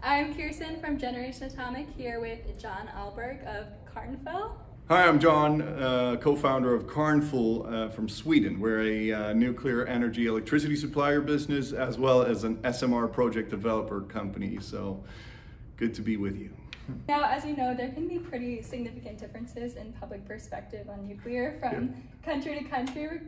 I'm Kirsten from Generation Atomic here with John Ahlberg of Kärnfull. Hi, I'm John, co-founder of Kärnfull from Sweden. We're a nuclear energy electricity supplier business as well as an SMR project developer company. So good to be with you. Now, as you know, there can be pretty significant differences in public perspective on nuclear from country to country.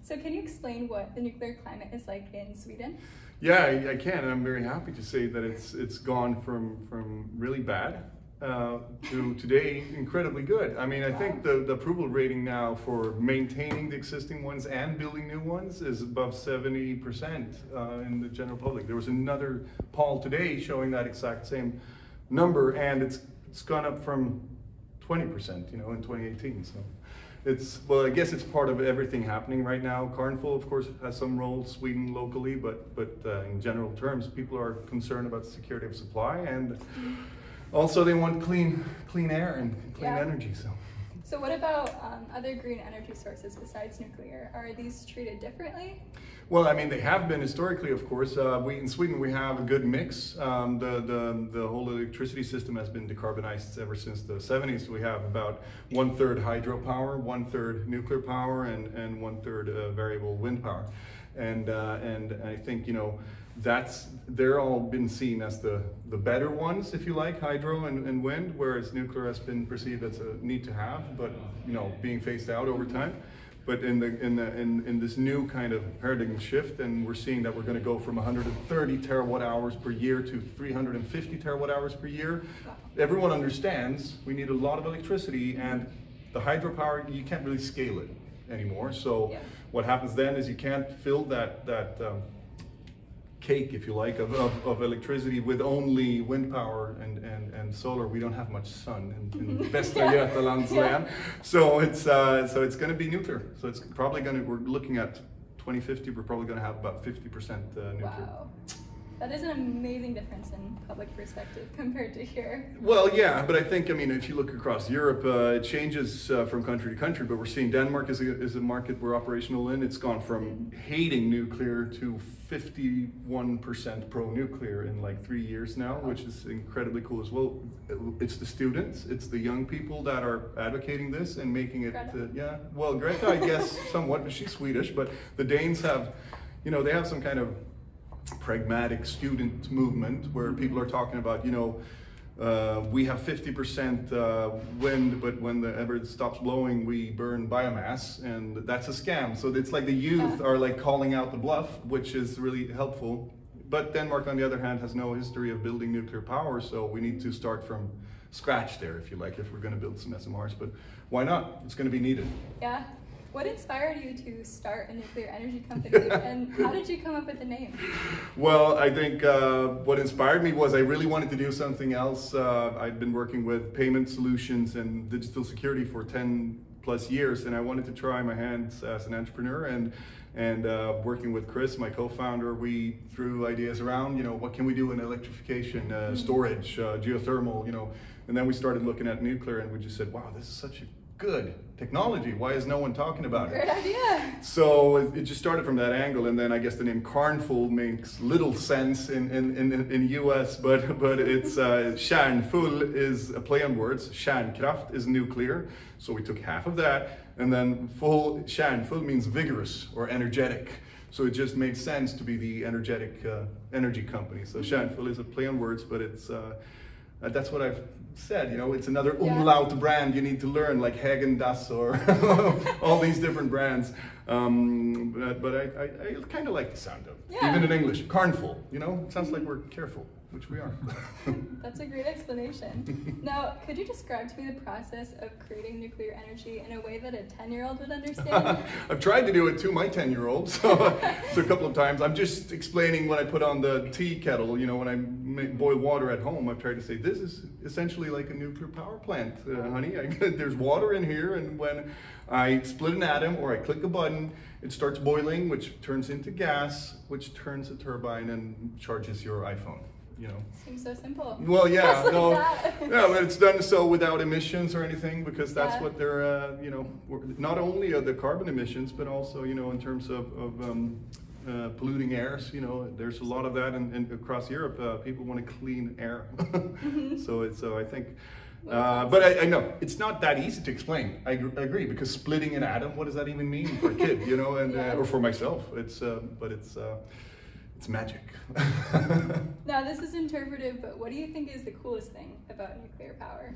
So can you explain what the nuclear climate is like in Sweden? Yeah, I can, and I'm very happy to say that it's gone from really bad to today incredibly good. I mean, I think the approval rating now for maintaining the existing ones and building new ones is above 70% in the general public. There was another poll today showing that exact same number, and it's gone up from 20%, in 2018. So well, I guess it's part of everything happening right now. Kärnfull, of course, has some role, Sweden locally, but in general terms, people are concerned about the security of supply, and also they want clean air and clean energy. So what about other green energy sources besides nuclear? Are these treated differently? Well, I mean, they have been historically, of course. In Sweden, we have a good mix. The whole electricity system has been decarbonized ever since the 70s. We have about 1/3 hydropower, 1/3 nuclear power, and 1/3 variable wind power. And I think, they're all been seen as the better ones, if you like, hydro and wind, whereas nuclear has been perceived as a need to have, but being phased out over time. But in this new kind of paradigm shift, and we're seeing that we're going to go from 130 terawatt hours per year to 350 terawatt hours per year. Everyone understands we need a lot of electricity, and the hydropower, you can't really scale it anymore. So what happens then is you can't fill that cake, if you like, of electricity with only wind power and solar. We don't have much sun in Västra Götalands land, so it's going to be nuclear. So it's probably we're looking at 2050. We're probably going to have about 50% nuclear. Wow. That is an amazing difference in public perspective compared to here. Well, yeah, but I think, if you look across Europe, it changes from country to country, but we're seeing Denmark is a market we're operational in. It's gone from hating nuclear to 51% pro-nuclear in like 3 years now, which is incredibly cool as well. It's the students, it's the young people that are advocating this and making it, well, Greta, I guess, somewhat, she's Swedish, but the Danes have, they have some kind of pragmatic student movement where people are talking about, we have 50% wind, but whenever it stops blowing, we burn biomass, and that's a scam. So it's like the youth are like calling out the bluff, which is really helpful. But Denmark, on the other hand, has no history of building nuclear power, so we need to start from scratch there, if you like, if we're going to build some SMRs. But why not? It's going to be needed. Yeah. What inspired you to start a nuclear energy company, and how did you come up with the name? Well, I think what inspired me was I really wanted to do something else. I've been working with payment solutions and digital security for 10 plus years, and I wanted to try my hands as an entrepreneur, and working with Chris, my co-founder, we threw ideas around, what can we do in electrification, storage, geothermal, and then we started looking at nuclear, and we just said, wow, this is such a good technology. Why is no one talking about it? Great idea. So it just started from that angle, and then I guess the name Kärnfull makes little sense in US, but it's Kärnfull is a play on words. Kärnkraft is nuclear, so we took half of that, and then Kärnfull means vigorous or energetic. So it just made sense to be the energetic energy company. So Kärnfull is a play on words, but it's that's what I've said, it's another umlaut brand you need to learn, like Häagen-Dazs or all these different brands. But I kind of like the sound of it, even in English. Kärnfull, it sounds like we're careful, which we are. That's a great explanation. Now, could you describe to me the process of creating nuclear energy in a way that a 10-year-old would understand? I've tried to do it to my 10-year-old, so a couple of times. I'm just explaining when I put on the tea kettle, when I boil water at home, I've tried to say, this is essentially like a nuclear power plant, honey. There's water in here, and when I split an atom or I click a button, it starts boiling, which turns into gas, which turns a turbine and charges your iPhone. Seems so simple. Well, yeah, like but it's done so without emissions or anything, because that's what they're, not only are the carbon emissions, but also, in terms of polluting airs. You know, there's a lot of that, and across Europe, people want to clean air. So I think. But I know it's not that easy to explain. I agree, because splitting an atom, what does that even mean for a kid, you know, and or for myself? It's magic. Now this is interpretive, but what do you think is the coolest thing about nuclear power?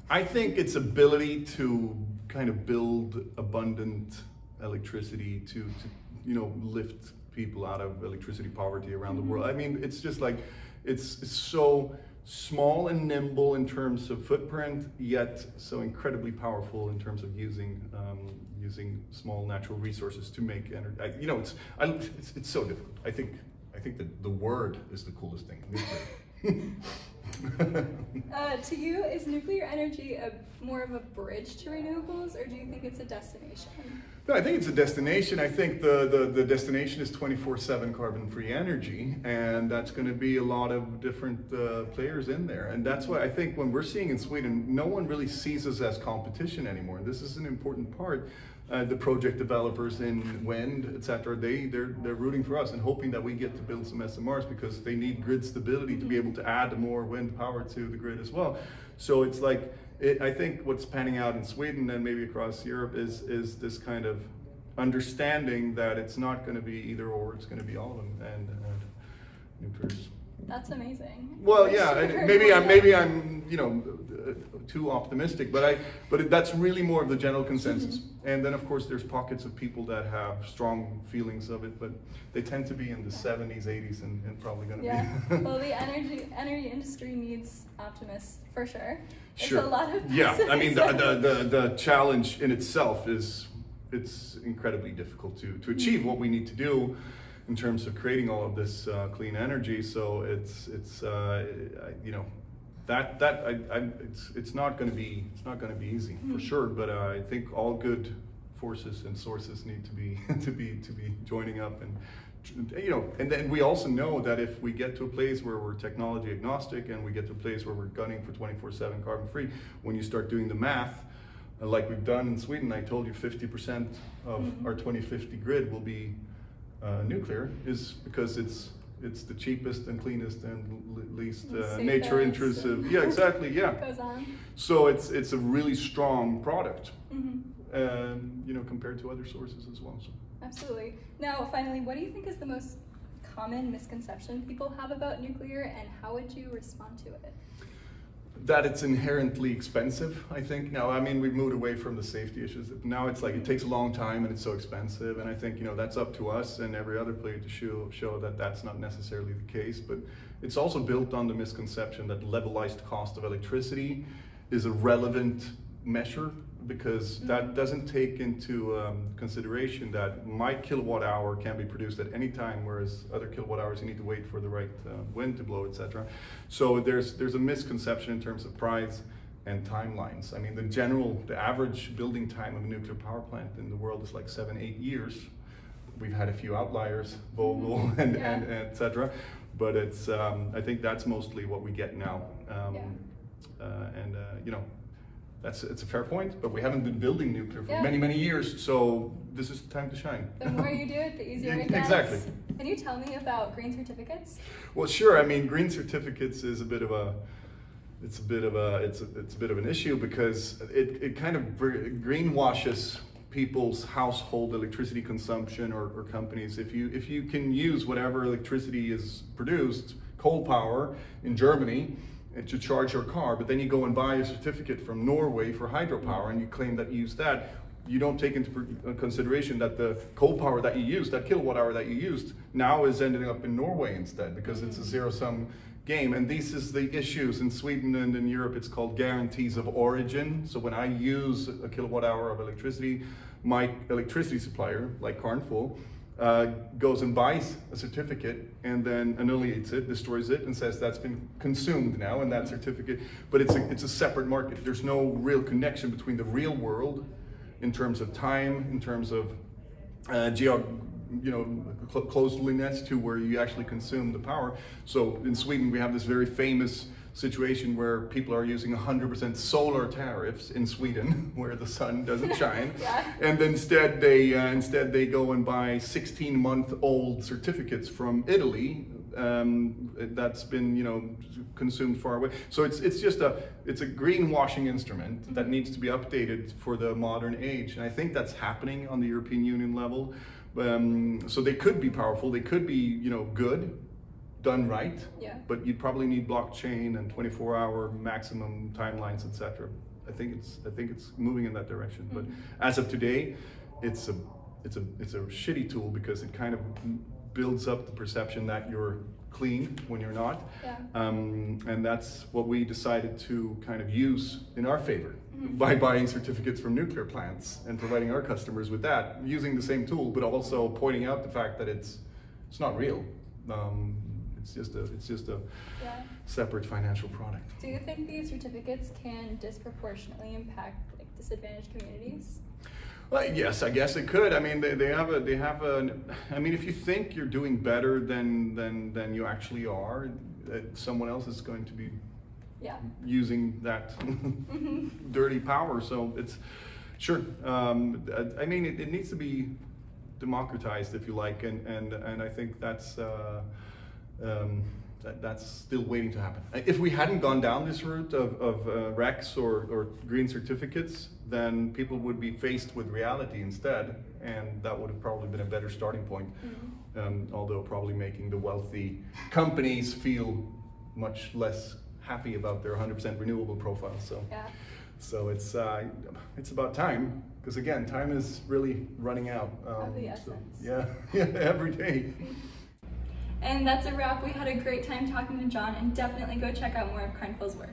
I think its ability to kind of build abundant electricity to you know, lift people out of electricity poverty around the world. I mean, it's just like, it's so small and nimble in terms of footprint, yet so incredibly powerful in terms of using small natural resources to make energy. You know, it's so difficult. I think that the word is the coolest thing. To you, is nuclear energy more of a bridge to renewables, or do you think it's a destination? No, I think it's a destination. I think the destination is 24/7 carbon-free energy, and that's going to be a lot of different players in there. And that's why I think when we're seeing in Sweden, no one really sees us as competition anymore. And this is an important part. The project developers in wind, etc., they're rooting for us and hoping that we get to build some SMRs, because they need grid stability to be able to add more wind power to the grid as well. So it's like, I think what's panning out in Sweden and maybe across Europe is this kind of understanding that it's not going to be either or, it's going to be all of them, and nuclear's. That's amazing. Well, yeah, maybe I'm you know, too optimistic, but that's really more of the general consensus. And then of course there's pockets of people that have strong feelings of it, but they tend to be in the 70s, 80s, and probably going to be. Well, the energy industry needs optimists for sure. Sure. It's a lot of I mean, the challenge in itself is, it's incredibly difficult to achieve what we need to do in terms of creating all of this clean energy. So it's you know, it's not going to be easy for sure. But I think all good forces and sources need to be joining up, and you know, and then we also know that if we get to a place where we're technology agnostic and we get to a place where we're gunning for 24/7 carbon free, when you start doing the math, like we've done in Sweden, I told you 50% of our 2050 grid will be nuclear, is because it's the cheapest and cleanest and least nature intrusive. Yeah, exactly. Yeah. Goes on. So it's a really strong product, you know, compared to other sources as well. So. Absolutely. Now, finally, what do you think is the most common misconception people have about nuclear, and how would you respond to it? That it's inherently expensive, I think. Now, I mean, we've moved away from the safety issues. Now it's like, it takes a long time and it's so expensive. And I think, you know, that's up to us and every other player to show that that's not necessarily the case. But it's also built on the misconception that levelized cost of electricity is a relevant measure, because that doesn't take into consideration that my kilowatt hour can be produced at any time, whereas other kilowatt hours you need to wait for the right wind to blow, etc. So there's a misconception in terms of price and timelines. I mean, the average building time of a nuclear power plant in the world is like 7-8 years. We've had a few outliers, Vogel and etc. But it's I think that's mostly what we get now. You know, it's a fair point, but we haven't been building nuclear for many years, so this is the time to shine. The more you do it, the easier it gets. Exactly. Can you tell me about green certificates? Well, sure. I mean, green certificates is a bit of an issue, because it kind of greenwashes people's household electricity consumption or companies. If you can use whatever electricity is produced, coal power in Germany, to charge your car, but then you go and buy a certificate from Norway for hydropower and you claim that you use that, you don't take into consideration that the coal power that you used, that kilowatt hour that you used, now is ending up in Norway instead, because it's a zero-sum game. And this is the issues in Sweden and in Europe. It's called guarantees of origin. So when I use a kilowatt hour of electricity, my electricity supplier, like Kärnfull, goes and buys a certificate and then annihilates it, destroys it, and says that's been consumed now in that certificate. But it's a separate market. There's no real connection between the real world in terms of time, in terms of closeliness to where you actually consume the power. So in Sweden, we have this very famous situation where people are using 100% solar tariffs in Sweden, where the sun doesn't shine, and instead they go and buy 16-month-old certificates from Italy that's been consumed far away. So it's a greenwashing instrument that needs to be updated for the modern age, and I think that's happening on the European Union level. So they could be powerful, they could be good, done right, but you'd probably need blockchain and 24-hour maximum timelines, etc. I think it's moving in that direction. But as of today, it's a shitty tool because it kind of builds up the perception that you're clean when you're not. And that's what we decided to kind of use in our favor by buying certificates from nuclear plants and providing our customers with that, using the same tool, but also pointing out the fact that it's not real. It's just a separate financial product. Do you think these certificates can disproportionately impact disadvantaged communities? Well, yes, I guess it could. I mean, they have a. I mean, if you think you're doing better than you actually are, someone else is going to be using that dirty power. So it's sure. I mean, it needs to be democratized, if you like, and I think that's still waiting to happen. If we hadn't gone down this route of RECs or green certificates, then people would be faced with reality instead, and that would have probably been a better starting point, although probably making the wealthy companies feel much less happy about their 100% renewable profile. So it's about time, because again, time is really running out. Of the essence. So, every day. And that's a wrap. We had a great time talking to John, and definitely go check out more of Kärnfull's work.